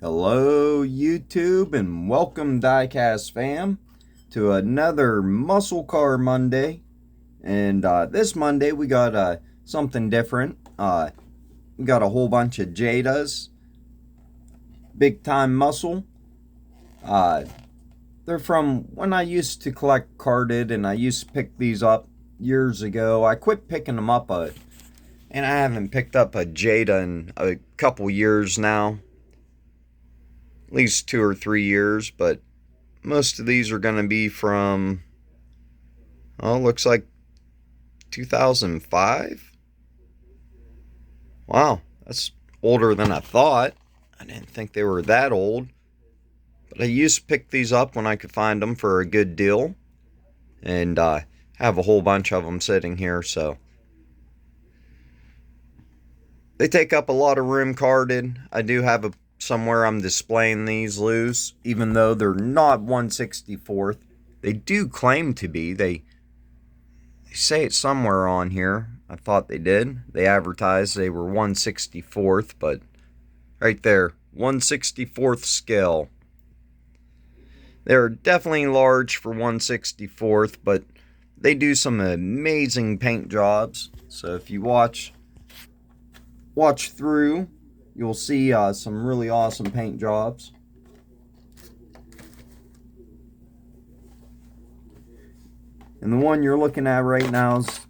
Hello YouTube and welcome Diecast fam to another Muscle Car Monday. And this Monday we got something different. We got a whole bunch of Jadas, big time muscle. They're from when I used to collect carded, and I used to pick these up years ago. I quit picking them up and I haven't picked up a Jada in a couple years now. At least 2 or 3 years, but most of these are going to be from, oh, looks like 2005. Wow, that's older than I thought. I didn't think they were that old. But I used to pick these up when I could find them for a good deal. And I have a whole bunch of them sitting here, so. They take up a lot of room carded. I do have somewhere I'm displaying these loose, even though they're not 1/64th. They do claim to be. They say it's somewhere on here. I thought they did. They advertised they were 1/64th, but right there, 1/64th scale. They're definitely large for 1/64th, but they do some amazing paint jobs. So if you watch through, you'll see some really awesome paint jobs. And the one you're looking at right now is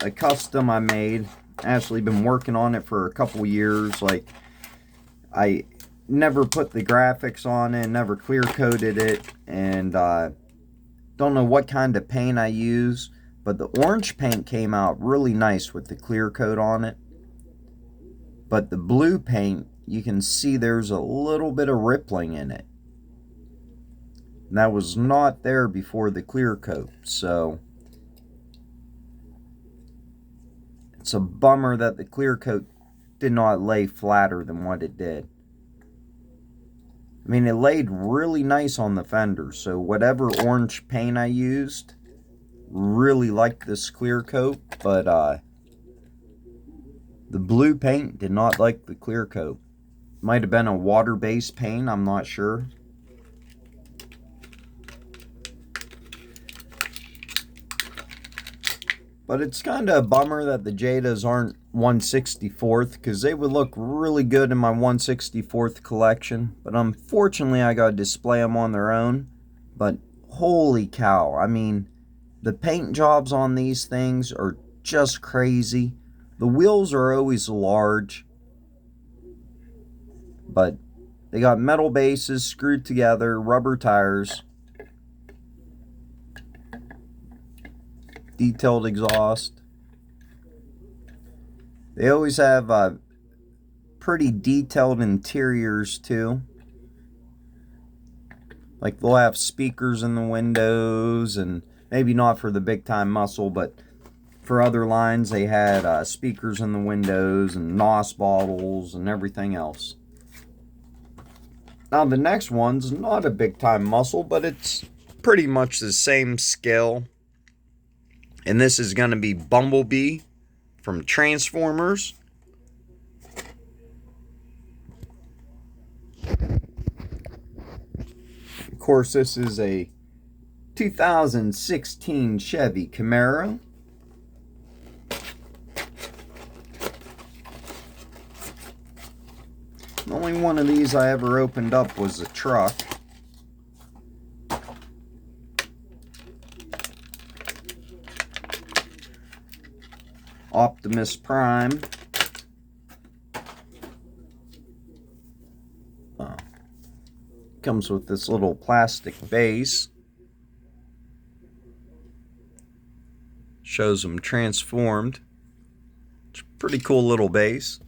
a custom I made. Actually been working on it for a couple years. Like, I never put the graphics on it, never clear coated it, and don't know what kind of paint I use, but the orange paint came out really nice with the clear coat on it. But the blue paint, you can see there's a little bit of rippling in it. And that was not there before the clear coat. So it's a bummer that the clear coat did not lay flatter than what it did. I mean, it laid really nice on the fender. So whatever orange paint I used, really liked this clear coat. But the blue paint did not like the clear coat. Might have been a water-based paint, I'm not sure. But it's kind of a bummer that the Jadas aren't 1/64th, because they would look really good in my 1/64th collection. But unfortunately, I got to display them on their own. But holy cow, I mean, the paint jobs on these things are just crazy. The wheels are always large, but they got metal bases screwed together, rubber tires, detailed exhaust. They always have pretty detailed interiors too. Like, they'll have speakers in the windows, and maybe not for the big time muscle, but for other lines, they had speakers in the windows and NOS bottles and everything else. Now, the next one's not a big time muscle, but it's pretty much the same scale. And this is going to be Bumblebee from Transformers. Of course, this is a 2016 Chevy CAMARO. The only one of these I ever opened up was a truck. Optimus Prime. Comes with this little plastic base. Shows them transformed. It's a pretty cool little base.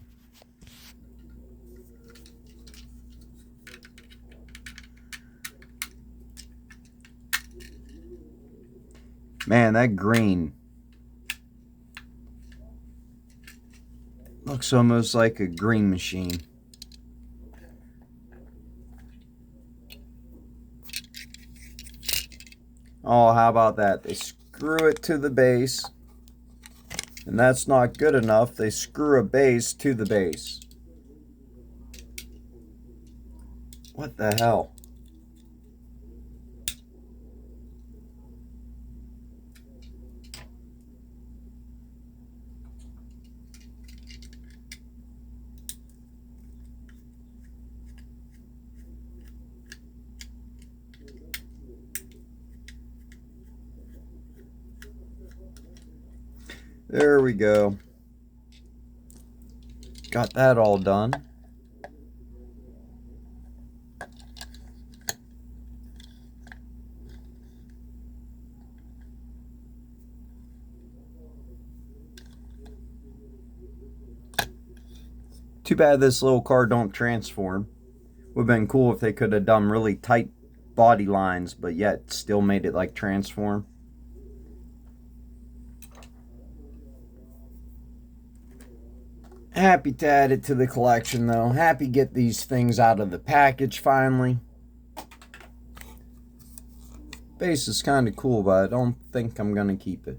Man, that green looks almost like a green machine. Oh, how about that? They screw it to the base. And that's not good enough. They screw a base to the base. What the hell? There we go. Got that all done. Too bad this little car don't transform. Would have been cool if they could have done really tight body lines, but yet still made it like transform. Happy to add it to the collection though. Happy to get these things out of the package finally. Base is kind of cool, but I don't think I'm going to keep it.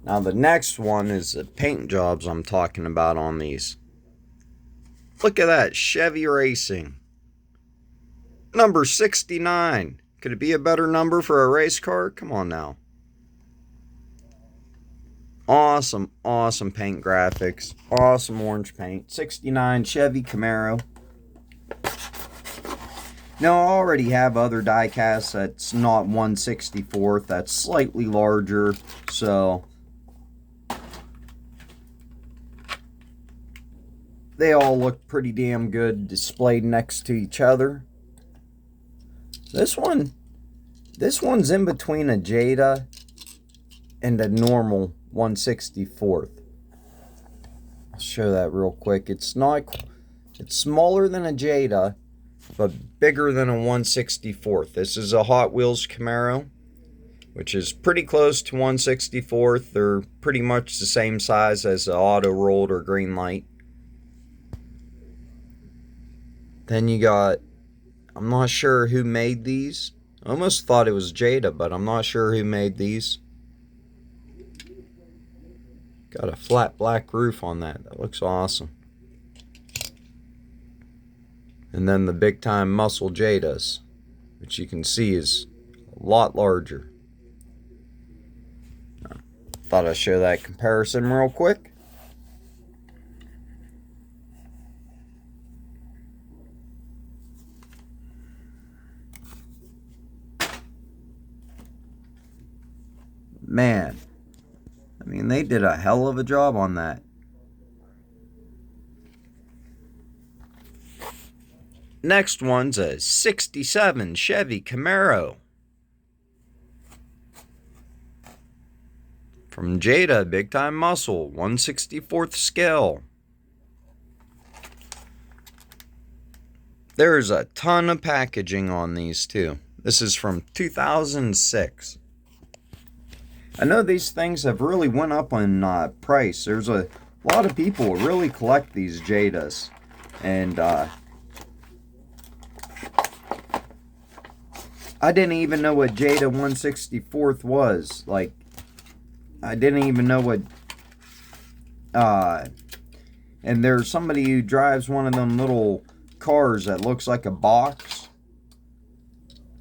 Now the next one is the paint jobs I'm talking about on these. Look at that, Chevy Racing. Number 69. Could it be a better number for a race car? Come on now. Awesome, awesome paint graphics. Awesome orange paint. 69 Chevy Camaro. Now, I already have other die casts that's not 1/64th. That's slightly larger. So, they all look pretty damn good displayed next to each other. This one's in between a Jada and a normal 1/64th. I'll show that real quick. It's smaller than a Jada, but bigger than a 1/64th. This is a Hot Wheels Camaro, which is pretty close to 1/64th. They're pretty much the same size as the Auto Rolled or Green Light. Then you got, I'm not sure who made these. I almost thought it was Jada, but I'm not sure who made these. Got a flat black roof on that. That looks awesome. And then the big time muscle Jadas, which you can see is a lot larger. Thought I'd show that comparison real quick. Man, I mean, they did a hell of a job on that. Next one's a 67 Chevy Camaro. From Jada, Big Time Muscle, 1/64th scale. There's a ton of packaging on these too. This is from 2006. I know these things have really went up in price. There's a lot of people who really collect these Jadas. And I didn't even know what Jada 1/64th was. Like, I didn't even know what... and there's somebody who drives one of them little cars that looks like a box.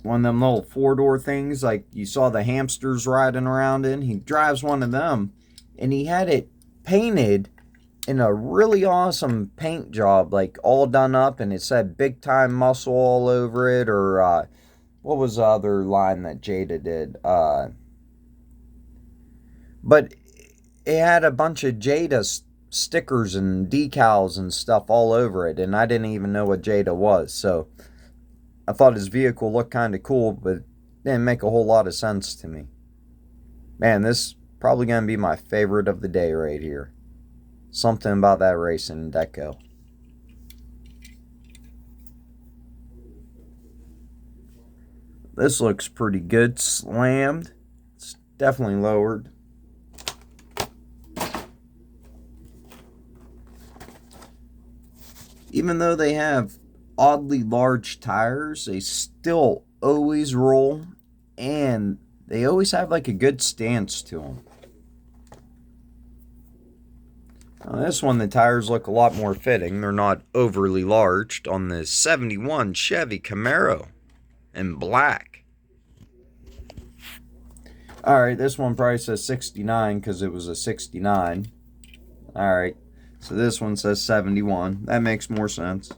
One of them little four-door things like you saw the hamsters riding around in. He drives one of them, and he had it painted in a really awesome paint job, like all done up, and it said Big Time Muscle all over it, or what was the other line that Jada did? But it had a bunch of Jada stickers and decals and stuff all over it, and I didn't even know what Jada was, so I thought his vehicle looked kind of cool, but it didn't make a whole lot of sense to me. Man, this is probably going to be my favorite of the day right here. Something about that racing deco. This looks pretty good. Slammed. It's definitely lowered. Even though they have oddly large tires, they still always roll, and they always have like a good stance to them. This one, the tires look a lot more fitting. They're not overly large on the 71 Chevy Camaro in black. Alright, this one probably says 69 because it was a 69. Alright, so this one says 71. That makes more sense.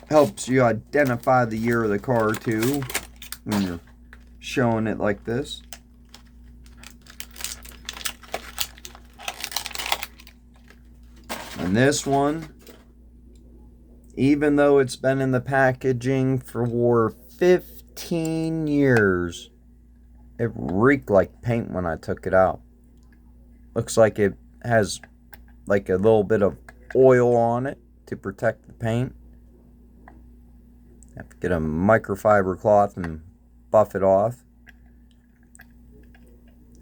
Helps you identify the year of the car too when you're showing it like this. And this one, even though it's been in the packaging for 15 years, it reeked like paint when I took it out. Looks like it has like a little bit of oil on it to protect the paint. Have to get a microfiber cloth and buff it off.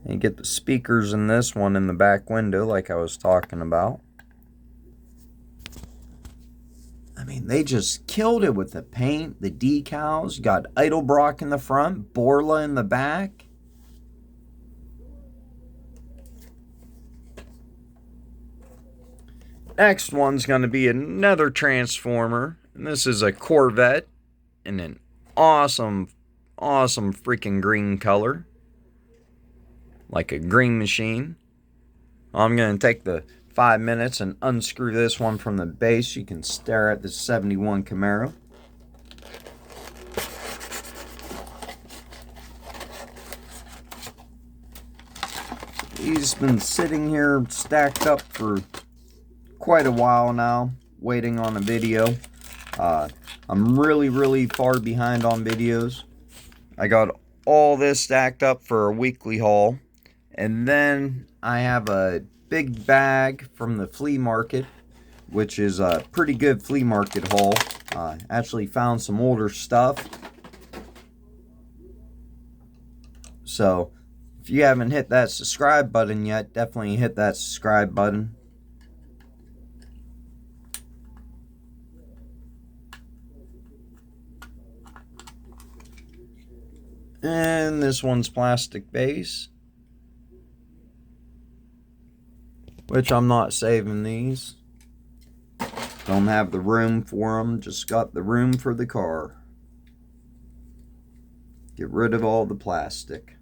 And you get the speakers in this one in the back window like I was talking about. I mean, they just killed it with the paint, the decals. You got Edelbrock in the front, Borla in the back. Next one's going to be another Transformer. And this is a Corvette in an awesome freaking green color. Like a green machine. I'm going to take the 5 minutes and unscrew this one from the base. You can stare at the 71 Camaro. He's been sitting here stacked up for quite a while now, waiting on a video. I'm really far behind on videos. I got all this stacked up for a weekly haul, and then I have a big bag from the flea market, which is a pretty good flea market haul. Actually found some older stuff. So if you haven't hit that subscribe button yet, definitely hit that subscribe button. And this one's plastic base, which I'm not saving these. Don't have the room for them, just got the room for the car. Get rid of all the plastic.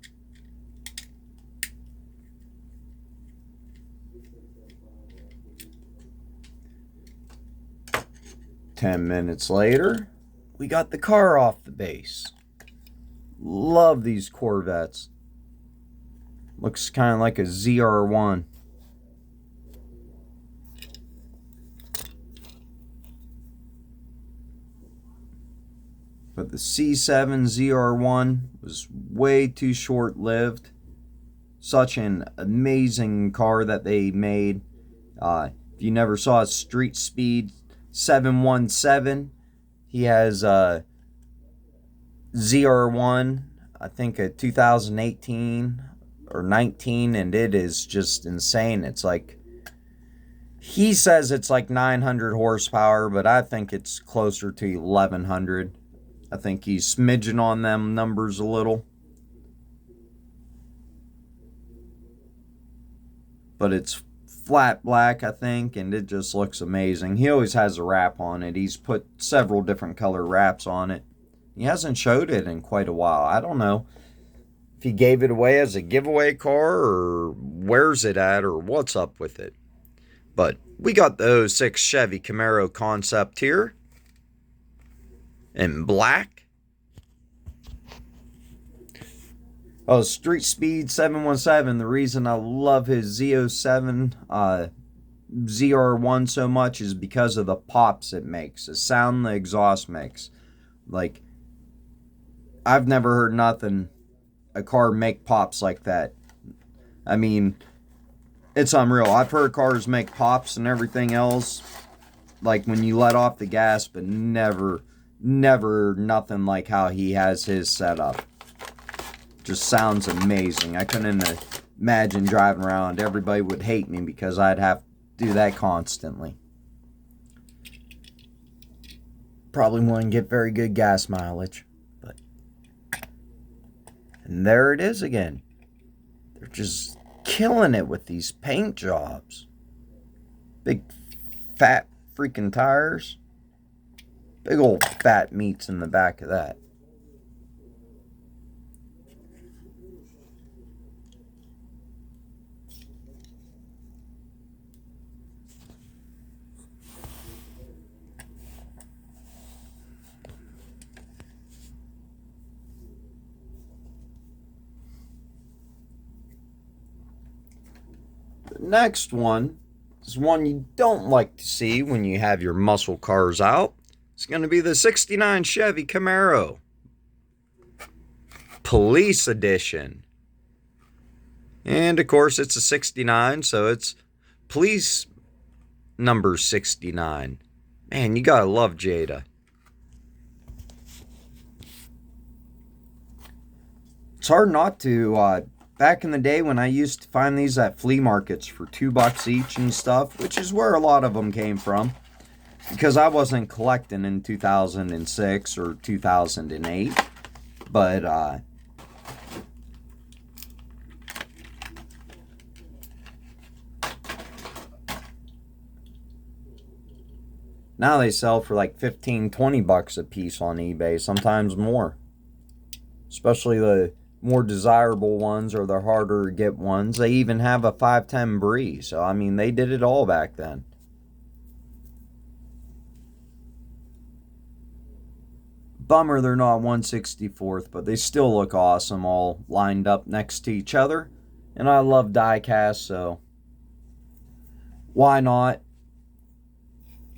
Ten minutes later, we got the car off the base. Love these Corvettes. Looks kind of like a ZR1. But the C7 ZR1 was way too short-lived. Such an amazing car that they made. If you never saw Street Speed 717, he has ZR1, I think a 2018 or 19, and it is just insane. It's like, he says it's like 900 horsepower, but I think it's closer to 1100. I think he's smidging on them numbers a little. But it's flat black, I think, and it just looks amazing. He always has a wrap on it. He's put several different color wraps on it. He hasn't showed it in quite a while. I don't know if he gave it away as a giveaway car or where's it at or what's up with it. But we got the 06 Chevy Camaro concept here in black. Oh, Street Speed 717. The reason I love his Z07 ZR1 so much is because of the pops it makes. The sound the exhaust makes. Like, I've never heard a car make pops like that. I mean, it's unreal. I've heard cars make pops and everything else, like when you let off the gas, but never nothing like how he has his set up. Just sounds amazing. I couldn't imagine driving around. Everybody would hate me because I'd have to do that constantly. Probably wouldn't get very good gas mileage. And there it is again. They're just killing it with these paint jobs. Big fat freaking tires. Big old fat meats in the back of that. The next one is one you don't like to see when you have your muscle cars out. It's going to be the 69 Chevy Camaro. Police Edition. And of course it's a 69, so it's police number 69. Man, you gotta love Jada. It's hard not to. Back in the day when I used to find these at flea markets for $2 each and stuff, which is where a lot of them came from, because I wasn't collecting in 2006 or 2008, but now they sell for like $15-20 a piece on eBay, sometimes more. Especially the more desirable ones or the harder to get ones. They even have a 510 Bree, so I mean they did it all back then. Bummer they're not 1/64th, but they still look awesome all lined up next to each other. And I love die-cast, so why not?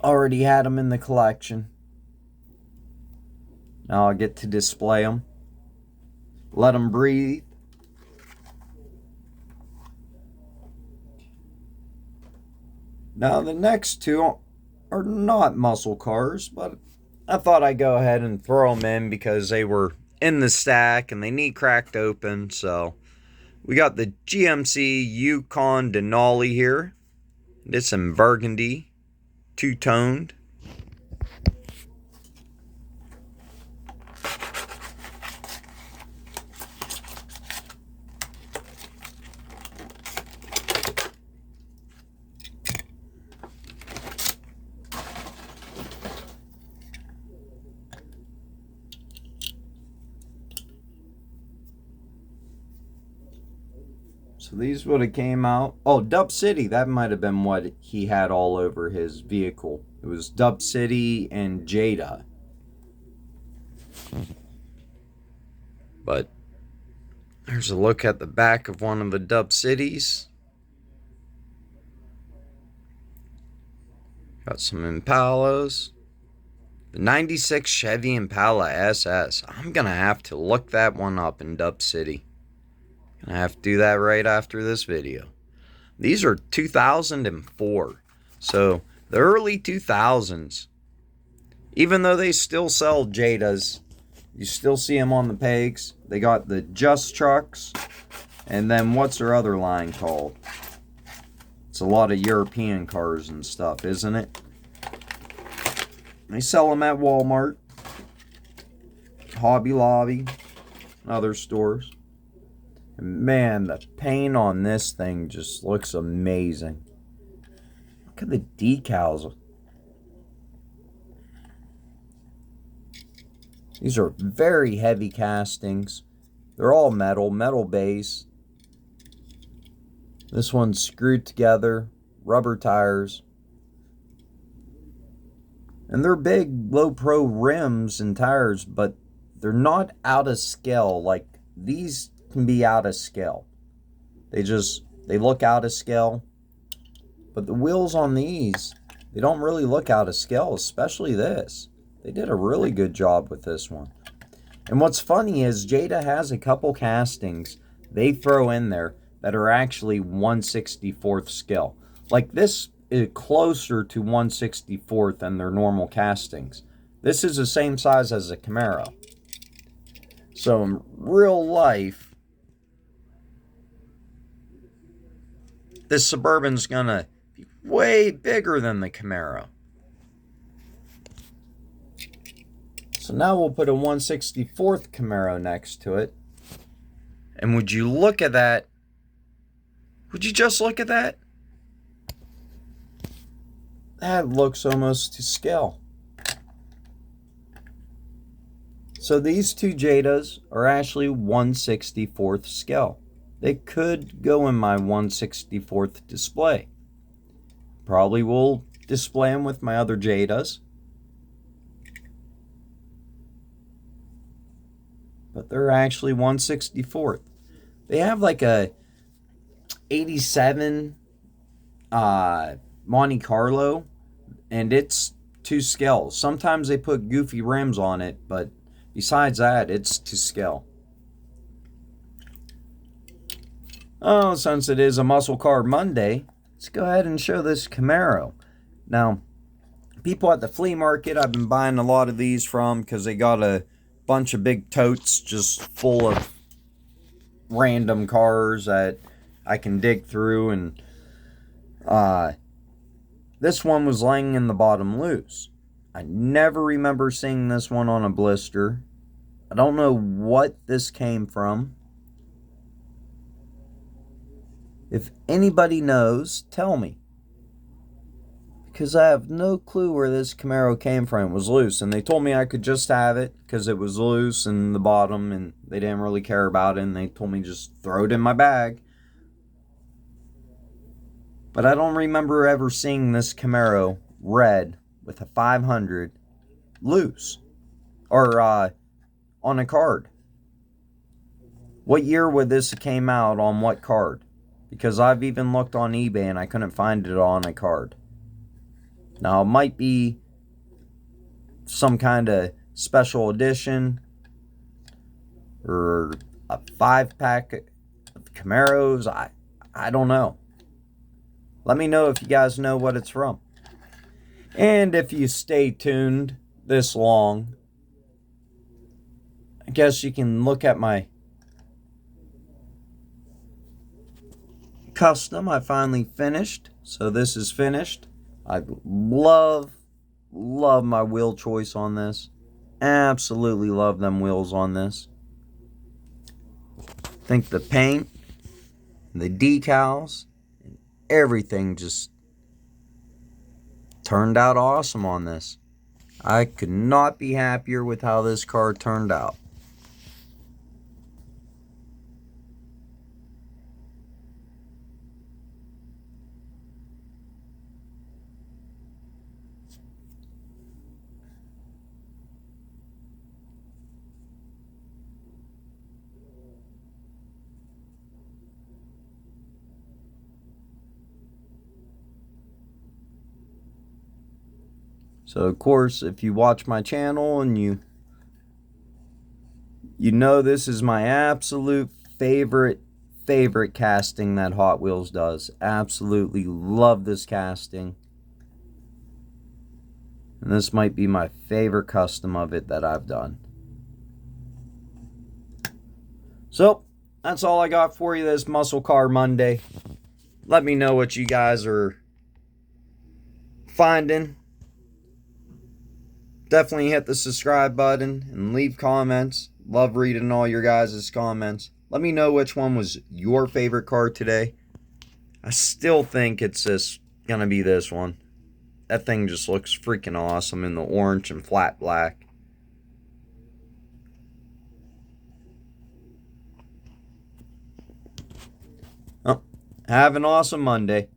Already had them in the collection. Now I get to display them. Let them breathe. Now the next two are not muscle cars, but I thought I'd go ahead and throw them in because they were in the stack and they need cracked open. So we got the GMC YUKON DENALI here. It's in burgundy, two-toned. So these would have came out. Oh, Dub City. That might have been what he had all over his vehicle. It was Dub City and Jada. But there's a look at the back of one of the Dub Cities. Got some Impalas. The 96 Chevy Impala SS. I'm going to have to look that one up in Dub City. I have to do that right after this video. These are 2004. So the early 2000s. Even though they still sell Jadas, you still see them on the pegs. They got the Just trucks. And then what's their other line called? It's a lot of European cars and stuff, isn't it? They sell them at Walmart, Hobby Lobby, other stores. Man, the paint on this thing just looks amazing. Look at the decals. These are very heavy castings. They're all metal base. This one's screwed together, rubber tires. And they're big, low pro rims and tires, but they're not out of scale like these can be out of scale. They look out of scale. But the wheels on these, they don't really look out of scale, especially this. They did a really good job with this one. And what's funny is Jada has a couple castings they throw in there that are actually 1/64th scale. Like this is closer to 1/64th than their normal castings. This is the same size as a Camaro. So in real life, this Suburban's gonna be way bigger than the Camaro. So now we'll put a 1/64th Camaro next to it. And would you look at that Would you just look at that? That looks almost to scale. So these two Jadas are actually 1/64th scale. They could go in my 1/64th display. Probably will display them with my other Jadas. But they're actually 1/64th. They have like a 87 Monte Carlo, and it's to scale. Sometimes they put goofy rims on it, but besides that, it's to scale. Oh, since it is a Muscle Car Monday, let's go ahead and show this Camaro. Now, people at the flea market, I've been buying a lot of these from because they got a bunch of big totes just full of random cars that I can dig through, and this one was laying in the bottom loose. I never remember seeing this one on a blister. I don't know what this came from. If anybody knows, tell me. Because I have no clue where this Camaro came from. It was loose, and they told me I could just have it because it was loose in the bottom, and they didn't really care about it, and they told me just throw it in my bag. But I don't remember ever seeing this Camaro red with a 500 loose or on a card. What year would this have came out on what card? Because I've even looked on eBay and I couldn't find it on a card. Now, it might be some kind of special edition or a 5-pack of Camaros. I don't know. Let me know if you guys know what it's from. And if you stay tuned this long, I guess you can look at my custom I finally finished. So this is finished. I love my wheel choice on this. Absolutely love them wheels on this. I think the paint, the decals, and everything just turned out awesome on this. I could not be happier with how this car turned out. So of course, if you watch my channel and you know this is my absolute favorite casting that Hot Wheels does. Absolutely love this casting. And this might be my favorite custom of it that I've done. So, that's all I got for you this Muscle Car Monday. Let me know what you guys are finding. Definitely hit the subscribe button and leave comments. Love reading all your guys' comments. Let me know which one was your favorite car today. I still think it's gonna be this one. That thing just looks freaking awesome in the orange and flat black. Oh, have an awesome Monday.